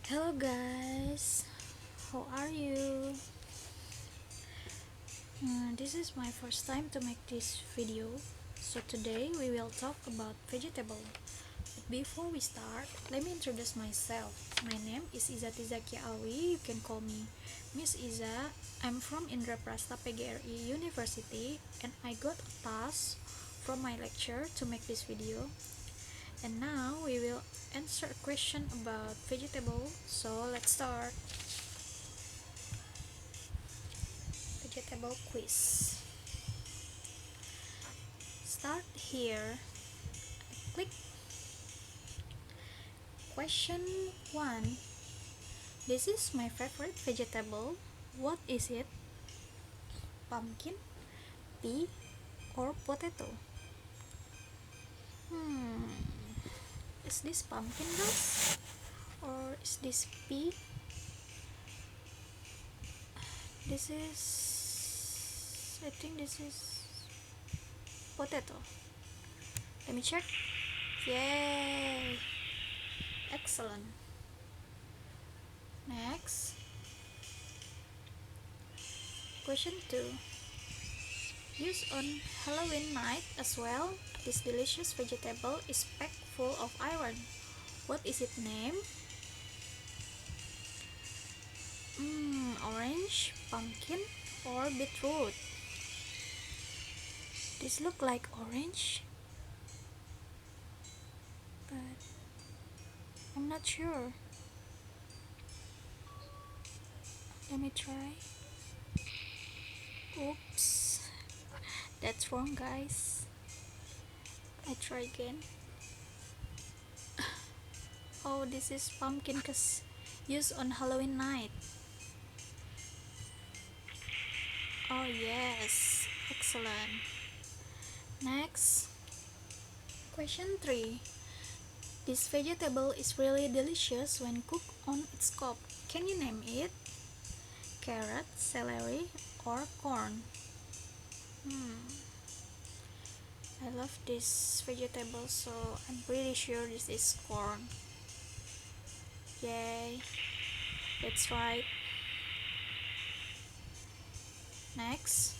Hello guys, how are you? This is my first time to make this video, so today we will talk about vegetable. But before we start, let me introduce myself. My name is Izzaty Alwi. You can call me Miss Iza. I'm from Indraprasta PGRI University and I got a task from my lecturer to make this video. And now we will answer a question about vegetable. So let's start. Vegetable quiz. Start here. Click. Question 1. This is my favorite vegetable. What is it? Pumpkin, pea, or potato? Is this pumpkin guys? Or is this pea? I think this is potato. Let me check. Yay! Excellent. Next. Question 2. Used on Halloween night as well, this delicious vegetable is packed full of iron. What is its name? Orange, pumpkin, or beetroot? This look like orange, but I'm not sure. Let me try. Oops, that's wrong guys. I try again. Oh, this is pumpkin cause used on Halloween night. Oh yes, excellent. Next. Question 3. This vegetable is really delicious when cooked on its cob. Can you name it? Carrot, celery, or corn? I love this vegetable, so I'm pretty sure this is corn. Yay, that's right. Next.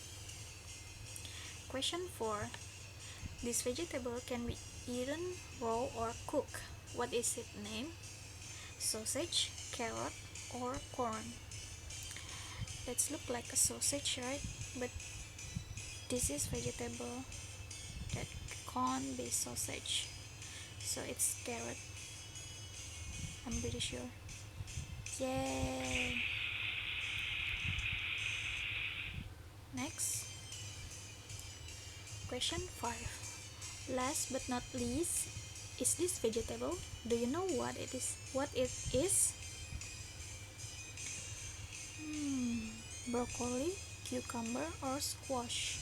Question 4. This vegetable can be eaten raw or cooked. What is its name? Sausage, carrot, or corn? Let's look like a sausage, right? But this is vegetable that can't be sausage, so it's carrot. I'm pretty sure. Yay! Next. Question 5. Last but not least, is this vegetable? Do you know what it is? Broccoli, cucumber, or squash?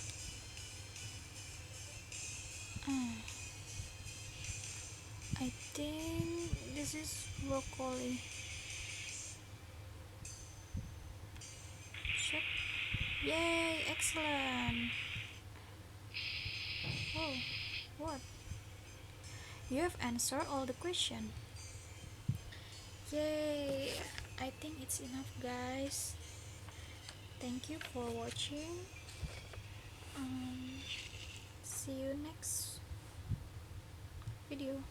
I think this is broccoli. Check. Yay, excellent. Oh, what? You have answered all the questions. Yay, I think it's enough guys. Thank you for watching. See you next video.